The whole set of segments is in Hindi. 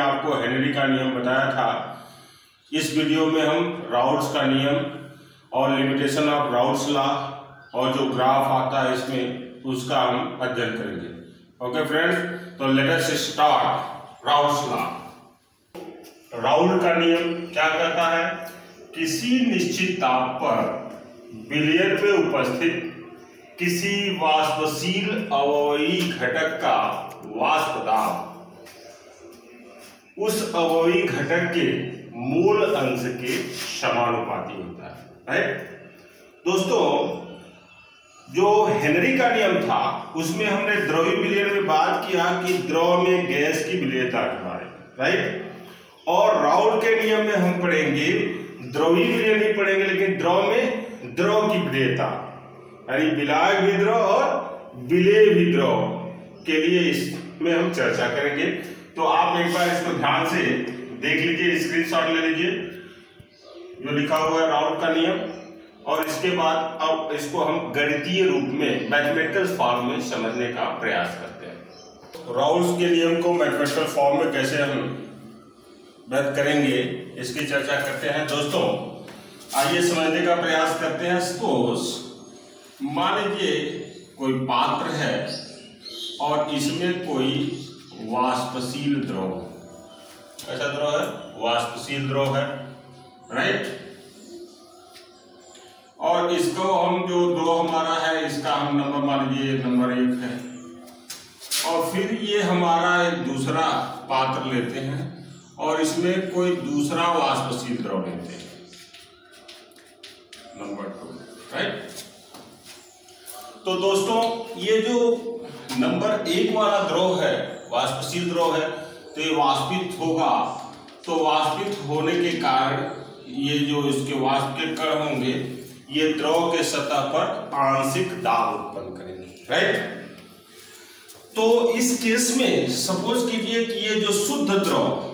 आपको हेनरी का नियम बताया था। इस वीडियो में हम राउल्ट्स का नियम और लिमिटेशन ऑफ राउल्ट्स लॉ और जो ग्राफ आता है इसमें उसका हम अध्ययन करेंगे। ओके फ्रेंड्स, तो let us start Raoult's law. Raoult का नियम क्या कहता है? किसी निश्चित ताप पर बिलियन में उपस्थित किसी वाष्पशील अवयवी घटक का वाष्प दाब उस अवयवी घटक के मूल अंश के समानुपाती होता है। राइट दोस्तों, जो हेनरी का नियम था उसमें हमने द्रव्य विलयन में बात किया कि द्रव में गैस की विलयनता क्या है। राइट, और राउल्ट के नियम में हम पढ़ेंगे द्रवीय विलयन नहीं पढ़ेंगे, लेकिन द्रव में द्रव की विलयनता, यानी विलायक भी द्रव और विलेय भी द्रव के लिए इसमें हम चर्चा करेंगे। तो आप एक बार इसको ध्यान से देख लीजिए, स्क्रीनशॉट ले लीजिए जो लिखा हुआ है राउल्ट का नियम, और इसके बाद अब इसको हम गणितीय रूप में मैथमेटिकल फॉर्म में समझने का प्रयास करते हैं। राउल्ट के नियम को मैथमेटिकल फॉर्म में कैसे हम व्यक्त करेंगे इसकी चर्चा करते हैं। दोस्तों आइए समझने का प्रयास करते हैं। सपोज मान लीजिए कोई पात्र है और इसमें कोई वाष्पशील द्रव, कैसा द्रव है? वाष्पशील द्रव है। राइट, और इसको हम जो द्रव हमारा है इसका हम नंबर मान लीजिए नंबर 1 है, और फिर ये हमारा एक दूसरा पात्र लेते हैं और इसमें कोई दूसरा वाष्पशील द्रव लेते हैं नंबर 2। राइट, तो दोस्तों ये जो नंबर 1 वाला द्रव है, वाष्पशील द्रव है, तो ये वाष्पित होगा। तो वाष्पित होने के कारण ये जो इसके वाष्प के कण होंगे ये द्रव के सतह पर आंशिक दाब उत्पन्न करेंगे। राइट, तो इस केस में सपोज कीजिए कि ये जो शुद्ध द्रव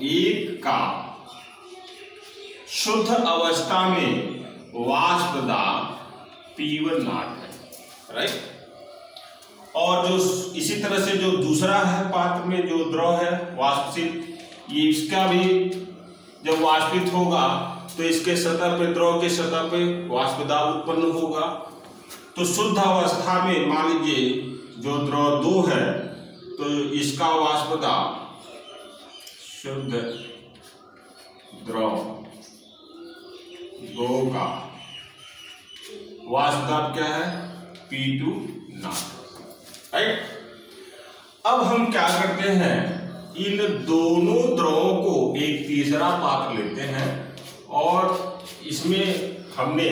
एक का शुद्ध अवस्था में वाष्प दाब P1 नॉट है। राइट, और जो इसी तरह से जो दूसरा है पात्र में जो द्रव है वाष्पशील, ये इसका भी जब वाष्पित होगा तो इसके सतह पे, द्रव के सतह पे वाष्प दाब उत्पन्न होगा। तो शुद्ध अवस्था में मान लीजिए जो द्रव 2 है तो इसका वाष्प दाब, शुद्ध द्रव 2 का वाष्प दाब क्या है? P2 not. राइट, अब हम क्या करते हैं, इन दोनों द्रवों को एक तीसरा पात्र लेते हैं और इसमें हमने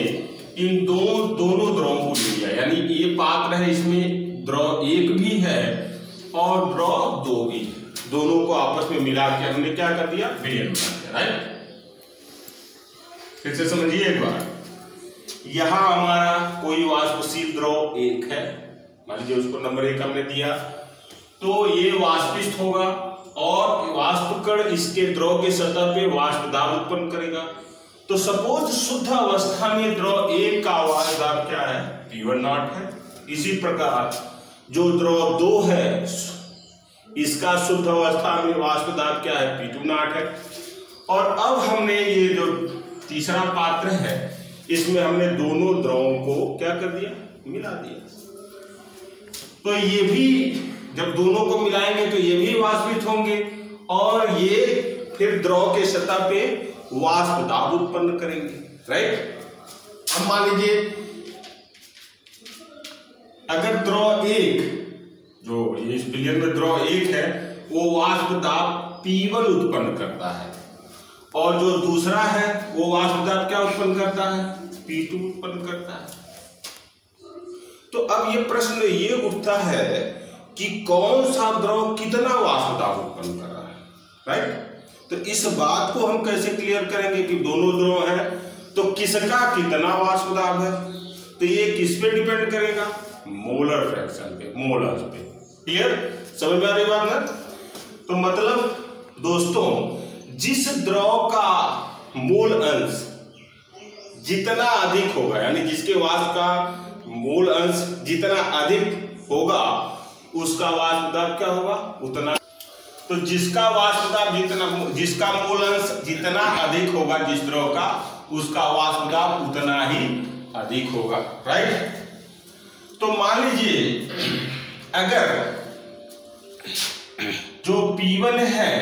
इन दोनों द्रवों को ले लिया, यानी ये पात्र है, इसमें द्रव 1 भी है और द्रव 2 भी, दोनों को आपस में मिला के हमने क्या कर दिया? विलयन बना दिया। राइट, फिर से समझिए एक बार, यहां हमारा कोई वाष्पशील द्रव 1 है, मान लीजिए उसको नंबर 1 हमने दिया, तो ये वाष्पित होगा और वाष्प कण इसके द्रव के सतह पे वाष्प दाब उत्पन्न करेगा। तो सपोज शुद्ध अवस्था में द्रव 1 का वाष्प दाब क्या है? P1 नॉट है। इसी प्रकार जो द्रव 2 है इसका शुद्ध अवस्था में वाष्प दाब क्या है? P2 नॉट है। और अब हमने ये जो तीसरा पात्र है इसमें हमने दोनों द्रवों को क्या कर दिया? मिला दिया। तो ये भी जब दोनों को मिलाएंगे तो ये भी वाष्पित होंगे और ये फिर द्रव के सतह पे वाष्प दाब उत्पन्न करेंगे। राइट, अब मान लीजिए अगर द्रव 1, जो इस विलयन में द्रव 1 है, वो वाष्प दाब P1 उत्पन्न करता है, और जो दूसरा है वो वाष्प दाब क्या उत्पन्न करता है? P2 उत्पन्न करता है। तो अब ये प्रश्न ये उठता है कि कौन सा द्रव कितना वाष्प दाब उत्पन्न कर रहा है। राइट, तो इस बात को हम कैसे क्लियर करेंगे कि दोनों द्रव है तो किसका कितना वाष्प दाब है? तो ये किस पे डिपेंड करेगा? मोलर फ्रैक्शन पे, मोलर्स पे। क्लियर, समझ में आ रही बात ना? तो मतलब दोस्तों जिस द्रव का मोल अंश जितना अधिक होगा, यानी जिसके वाष्प का मोल अंश जितना अधिक होगा उसका वाष्प दाब क्या होगा उतना। तो जिसका वाष्प दाब जिसका मूल अंश जितना अधिक होगा जिस द्रव का, उसका वाष्प दाब उतना ही अधिक होगा, राइट। तो मान लीजिए अगर जो P1 है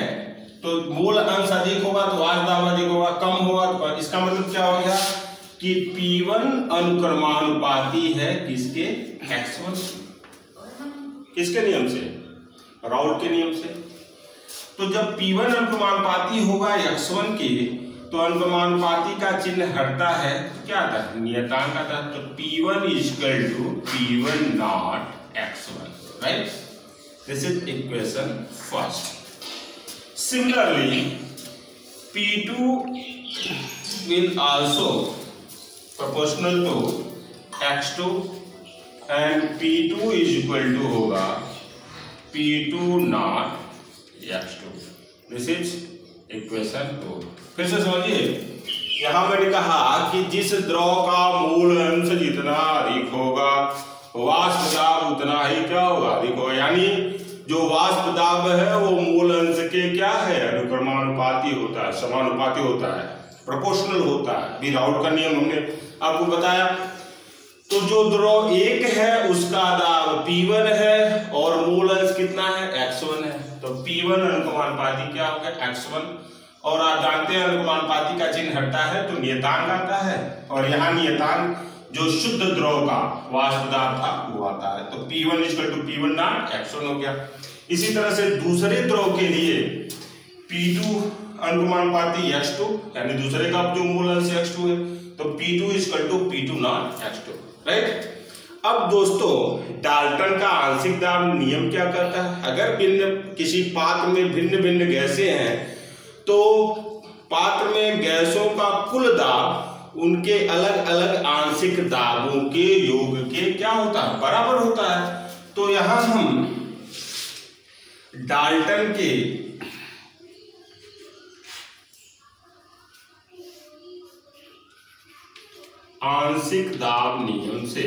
तो मूल अंश अधिक होगा तो वाष्प दाब अधिक होगा, कम होगा तो इसका मतलब क्या हो गया कि P1 अनुक्रमानुपाती है किसके, X1, किसके नियम से, राउल्ट के नियम से। तो जब P1 अनुक्रमानुपाती होगा X1 के तो अनुक्रमानुपाती का चिन्ह हटता है, क्या आता है, नियतांक आता है। तो P1 = P1 not X1, right. This is equation first. Similarly P2 will also proportional to X2 and P2 = होगा P2 not X2। This is equation 2। फिर से समझिए, यहां मैंने कहा कि जिस द्रव का मूल अंश जितना अधिक होगा वाष्प दाब उतना ही क्या होगा, अधिक होगा। यानी जो वाष्प दाब है वो मूल अंश के क्या है, अनुक्रमानुपाती होता है, समानुपाती होता है, प्रोपोर्शनल होता है। भी राउल्ट का नियम हमने आपको बताया। तो जो द्रव एक है उसका दाब P1 है और मूल अंश कितना है, X1 है। तो P1 अनुक्रमानुपाती क्या होगा, X1। और आप जानते हैं अनुक्रमानुपाती का चिन्ह हटता है तो नियतांक आता है, और यहाँ नियतांक जो शुद्ध द्रव का वाष्प दाब था वो आता है। तो P1 = P1 नॉट X1 हो गया। इसी तरह से दूसरे द्रव के लिए P2 अनुक्रमानुपाती X2, यानी दूसरे का जो मूल अंश X2 है, तो P2 = P2 not X2, right. अब दोस्तों डाल्टन का आंशिक दाब नियम क्या करता है, अगर किसी पात्र में भिन्न भिन्न गैसें हैं तो पात्र में गैसों का कुल दाब उनके अलग अलग आंशिक दाबों के योग के क्या होता है, बराबर होता है। तो यहां हम डाल्टन के आंशिक दाब नियम से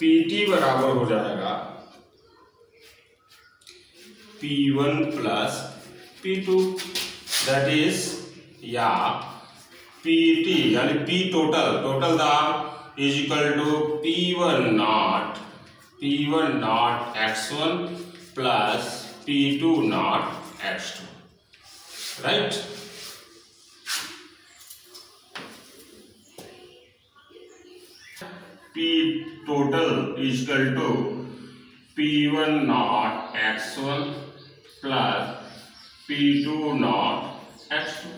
PT बराबर हो जाएगा P1 + P2, दैट इज, या PT यानी P टोटल दाब = P1 not X1 + P2 not X2, right. P total = P1 not X1 + P2 not X2,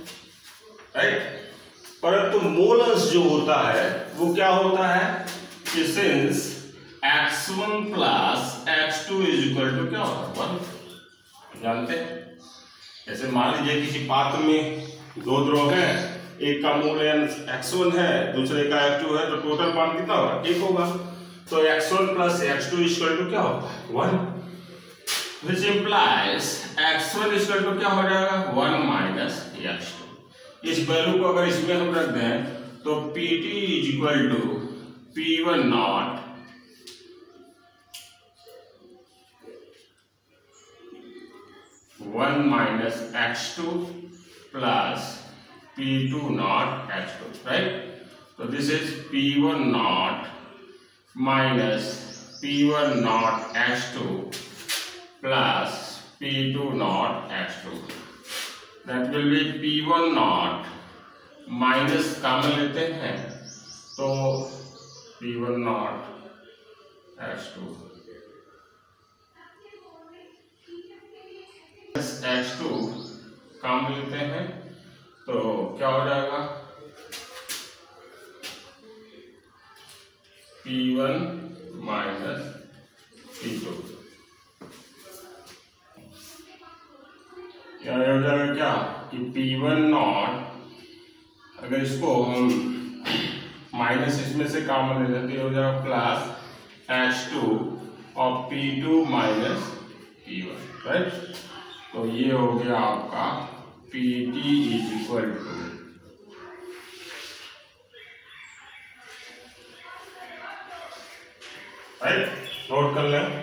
right. परंतु मोल अंश जो होता है वो क्या होता है कि सिंस X1 + X2 = क्या होता है, 1, जानते हैं। जैसे मान लीजिए किसी पात्र में दो द्रव हैं, एक का मूल अंश X1 है दूसरे का X2 है, तो टोटल मान कितना होगा, 1 होगा। तो X1 + X2 = क्या होता है, 1, which implies X1 = क्या हो जाएगा, 1 - X2। इस वैल्यू को अगर इसमें हम रख दें तो PT = P1 not X2 + P2 not X2, right? So this is P1 not - P1 not X2 plus P2 not X2. That will be P1 not minus common लेते हैं तो P1 not X2 X2 common लेते हैं तो क्या हो जाएगा, P1 माइनस P2। क्या हो जाएगा, क्या कि P1 नॉट, अगर इसको हम माइनस इसमें से कॉमन ले लेते हो जाएगा प्लस X2 और P2 माइनस P1, राइट। तो ये हो गया आपका PT = राइट, नोट कर लें।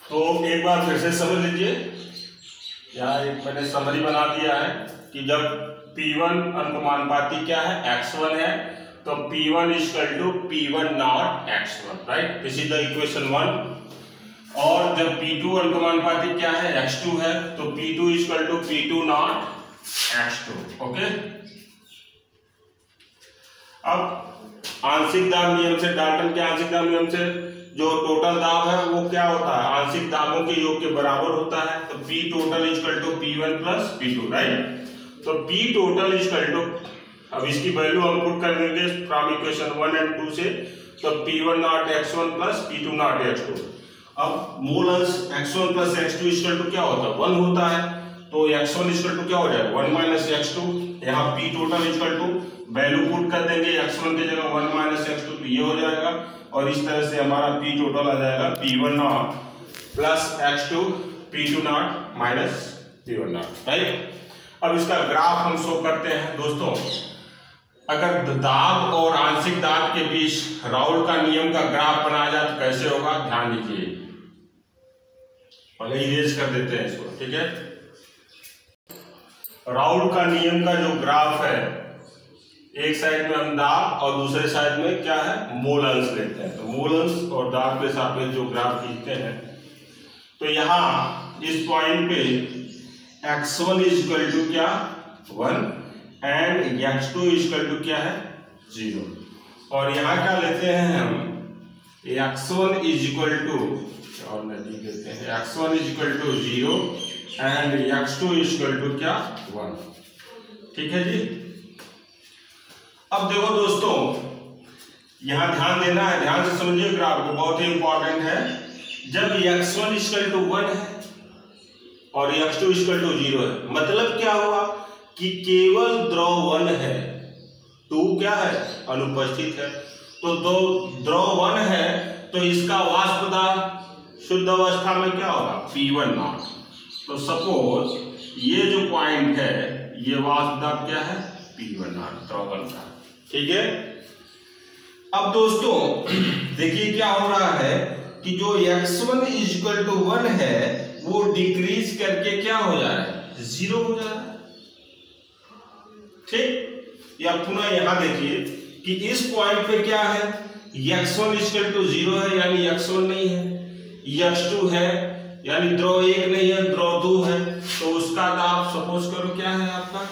तो एक बार फिर से समझ लीजिए, यहाँ एक मैंने समरी बना दिया है कि जब P1 अनुपाती क्या है, x1 है, तो P1 equal to P1 not x1, right, this is the equation 1। और जब P2 अनुपाती क्या है, x2 है, तो P2 equal to P2 not x2, okay. अब आंशिक दाब नियम से, डाल्टन के आंशिक दाब नियम से जो टोटल दाब है वो क्या होता है, आंशिक दाबों के योग के बराबर होता है। तो P total equal to P1 plus P2, right. तो P टोटल इक्वल टू, अब इसकी वैल्यू हम पुट कर देंगे फ्रॉम इक्वेशन 1 एंड 2 से, तो P1 not x1 plus P2 not x2। अब मूल अंश x1 plus x2 equal to क्या होता है, 1 होता है, तो x1 इक्वल टू क्या हो जाएगा, 1 माइनस x2। यहाँ P total equal to value put कर देंगे, x1 की जगह 1 माइनस x2, तो ये हो जाएगा। और इस तरह से हमारा P टोटल आ जाएगा P1 not plus x2 P2 not minus P1 not, right. अब इसका ग्राफ हम शो करते हैं दोस्तों। अगर दाब और आंशिक दाब के बीच राउल का नियम का ग्राफ बनाया जाए तो कैसे होगा, ध्यान दीजिए। पहले इरेज कर देते हैं इसको, ठीक है। राउल का नियम का जो ग्राफ है, एक साइड में हम दाब और दूसरे साइड में क्या है, मोल अंश लेते हैं। तो मोल अंश और दाब के सापेक्ष जो ग्राफ खींचते हैं, तो यहाँ इस पॉइंट पे x1 इक्वल टू क्या, 1 एंड x2 इक्वल टू क्या है, 0। और यहाँ क्या लेते हैं हम, x1 इक्वल टू, और नजदीक लेते हैं, x1 equal to 0 and x2 equal to क्या, 1, ठीक है जी। अब देखो दोस्तों, यहां ध्यान देना है, ध्यान से समझिए ग्राफ को, बहुत ही इंपॉर्टेंट है। जब x1 इक्वल टू 1 है और x2 इक्वल टू 0 है, मतलब क्या हुआ कि केवल द्रव 1 है, 2 क्या है, अनुपस्थित है। तो दो द्रव 1 है, तो इसका वाष्प दाब शुद्ध अवस्था में क्या होगा, P1 नॉट। तो सपोज ये जो पॉइंट है, ये वाष्प दाब क्या है, P1 नॉट, द्रव 1 का, ठीक है। अब दोस्तों देखिए क्या हो रहा है कि जो x1 इक्वल टू 1 है वो डिक्रीज करके क्या हो जा रहा है, 0 हो जा रहा है, ठीक। या पुनः यहां देखिए कि इस पॉइंट पे क्या है, x1 इक्वल टू 0 है, यानी x1 नहीं है, x2 है, यानी द्रव 1 नहीं है, द्रव 2 है, तो उसका दाब सपोज करो क्या है आपका,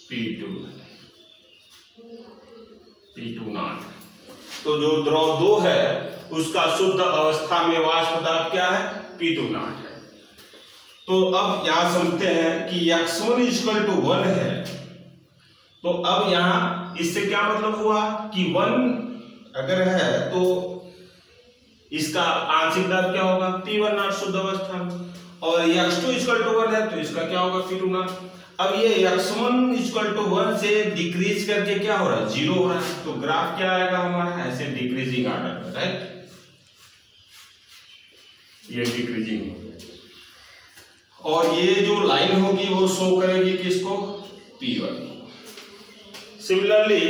P2 नॉट। तो जो द्रव 2 है उसका शुद्ध अवस्था में वाष्प दाब क्या है, P2 नॉट है। तो अब यहां समझते हैं कि x1 इक्वल टू 1 है, तो अब यहां इससे क्या मतलब हुआ कि 1 अगर है तो इसका आंशिक दाब क्या होगा, P1 नॉट शुद्ध अवस्था में, और x2 इक्वल टू 1 है तो इसका क्या होगा, P2 नॉट। अब ये x1 इक्वल टू 1 से डिक्रीज करके क्या हो रहा है, 0 हो रहा है। तो ग्राफ क्या आएगा हमारा, ऐसे डिक्रीजिंग ऑर्डर में, राइट, ये डिक्रीजिंग। और ये जो लाइन होगी वो शो करेगी किसको, P1। सिमिलरली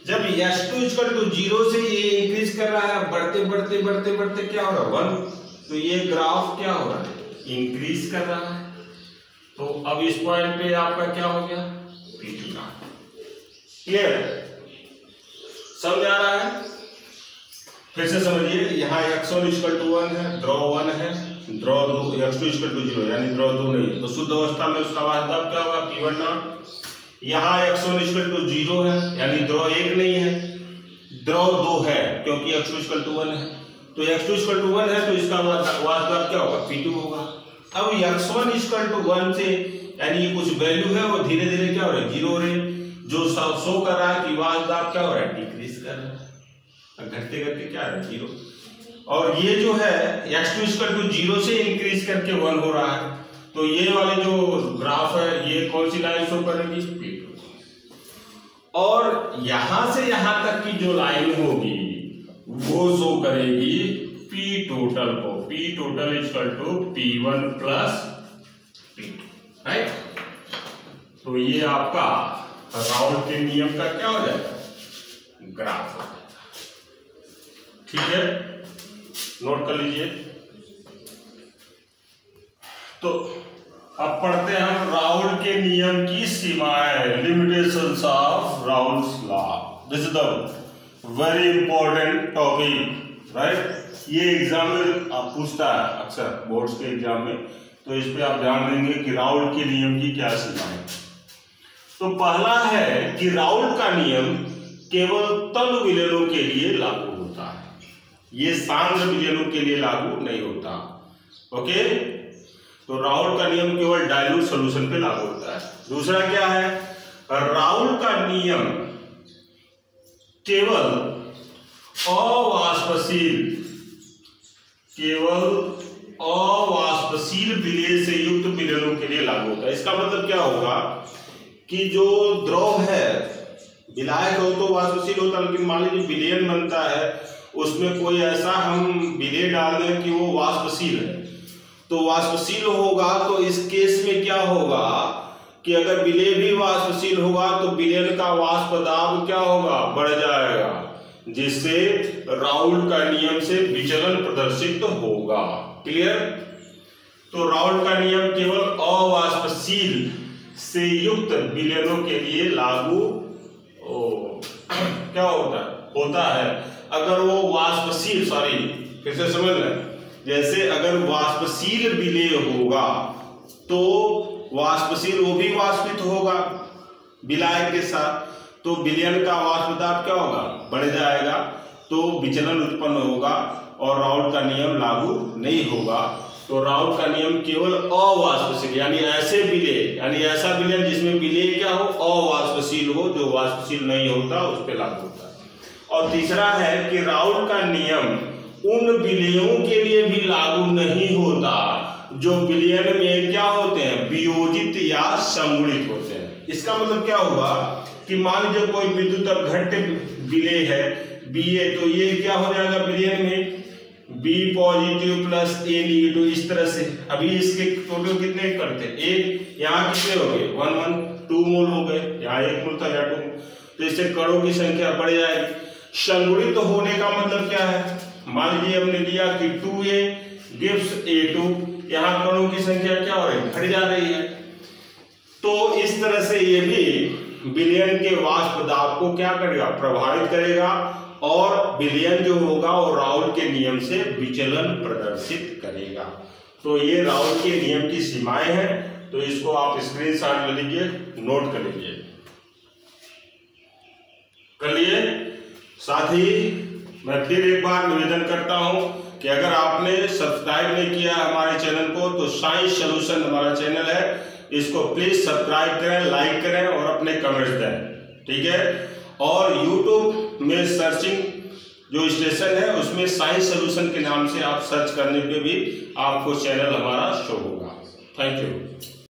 जब x2 इक्वल टू 0 से ये इंक्रीज कर रहा है, बढ़ते बढ़ते बढ़ते बढ़ते क्या हो रहा है, 1, तो ये ग्राफ क्या हो रहा है, इंक्रीज कर रहा है। तो अब इस पॉइंट पे आपका क्या हो गया, P2 नॉट। क्लियर, समझ आ रहा है, फिर से समझिए। यहाँ x1 इक्वल टू 1 है, द्रव 1 है, द्रव 2, x2 इक्वल टू 0 यानी द्रव 2 नहीं, तो शुद्ध अवस्था में उसका वाष्प दाब क्या होगा, P1 नॉट। यहाँ x1 इक्वल टू 0 है, यानी द्रव 1 नहीं है, द्रव 2 है, क्योंकि x2 इक्वल टू 1 है, तो x2 इक्वल टू 1 है, तो इसका वाष्प दाब क्या होगा, P2 होगा। अब x1 इक्वल टू 1 से यानी ये कुछ वैल्यू है वो धीरे धीरे क्या हो रहा है, 0 हो रहे, जो शो कर रहा है कि वाष्प दाब क्या हो रहा है, डिक्रीज कर रहा है, घटते घटते क्या है, 0। और ये जो है x2 इक्वल टू 0 से इंक्रीज करके 1 हो रहा है, तो ये वाले जो ग्राफ है ये कौन सी लाइन शो करेगी, P2। और यहां से यहां तक की जो लाइन होगी वो शो करेगी P टोटल को, P total equal to P1 plus P2, right. तो ये आपका राउल्ट के नियम का क्या हो जाएगा, ग्राफ हो जाएगा। ठीक है, नोट कर लीजिए। तो अब पढ़ते हैं हम राउल्ट के नियम की सीमाएं, limitations of Raoult's law. This is the very important topic, right. ये एग्जाम में आप पूछता है अक्सर बोर्ड्स के एग्जाम में, तो इस पे आप ध्यान देंगे कि राउल्ट के नियम की क्या सीमाएं। तो पहला है कि राउल्ट का नियम केवल तल विलयनों के लिए लागू होता है, ये सांद्र विलयनों के लिए लागू नहीं होता। ओके, तो राउल्ट का नियम केवल डाइल्यूट सॉल्यूशन पे लागू होता है। दूसरा क्या है, राउल्ट का नियम केवल अवाष्पशील विलय से युक्त विलयनों के लिए लागू होता है। इसका मतलब क्या होगा कि जो द्रव है, विलायक हो तो वाष्पशील होता है, लेकिन मान लीजिए विलयन बनता है, उसमें कोई ऐसा हम विलय डाल दें कि वो वाष्पशील है, तो वाष्पशील होगा। तो इस केस में क्या होगा कि अगर विलय भी वाष्पशील होगा तो विलयन का वाष्प दाब क्या होगा, बढ़ जाएगा, जिससे राउल्ट का नियम से विचलन प्रदर्शित होगा। क्लियर। तो राउल्ट का नियम केवल अवाष्पशील से युक्त विलयनों के लिए लागू क्या होता है। अगर वो वाष्पशील, सॉरी फिर से समझ लें, जैसे अगर वाष्पशील विलय होगा तो वाष्पशील वो भी वाष्पित होगा विलायक के साथ, तो विलयन का वाष्प दाब क्या होगा, बढ़ जाएगा, तो विचलन उत्पन्न होगा और राउल्ट का नियम लागू नहीं होगा। तो राउल्ट का नियम केवल अवाष्पशील यानी ऐसे विलय, यानी ऐसा विलयन जिसमें विलय क्या हो, अवाष्पशील हो, जो वाष्पशील नहीं होता उस पर लागू होता है। और तीसरा है कि राउल्ट का नियम उन विलयों के लिए भी लागू नहीं होता जो विलयन में क्या होते हैं, वियोजित या संगुणित होते हैं। इसका मतलब क्या हुआ कि मान लीजिए कोई विद्युत घट्ट विलय है Ba, तो ये क्या हो जाएगा विलयन में B positive plus A negative, इस तरह से। अभी इसके टोटल कितने करते हैं, एक, यहाँ कितने हो गए 1 1 2 मोल हो गए, यहाँ 1 मोल था या 2 मोल, तो इससे कणों की संख्या बढ़ जाएगी। संगुणित होने का मतलब क्या है, मान लीजिए हमने लिया कि 2A गिव्स A2, यहाँ कणों की संख्या क्या हो रही है, घट जा रही है। तो इस तरह से ये भी विलयन के वाष्प दाब को क्या करेगा, प्रभावित करेगा, और विलयन जो होगा वो राउल्ट के नियम से विचलन प्रदर्शित करेगा। तो ये राउल्ट के नियम की सीमाएं हैं, तो इसको आप स्क्रीनशॉट ले लीजिए, नोट कर लीजिए। कर लिए। साथ ही मैं फिर एक बार निवेदन करता हूं कि अगर आपने सब्सक्राइब नहीं किया हमारे चैनल को, तो साइंस सॉल्यूशन हमारा चैनल है, इसको प्लीज सब्सक्राइब करें, लाइक करें और अपने कमेंट्स दें। ठीक है। और YouTube में सर्चिंग जो स्टेशन है उसमें साइंस सॉल्यूशन के नाम से आप सर्च करने पे भी आपको चैनल हमारा शो होगा। Thank you.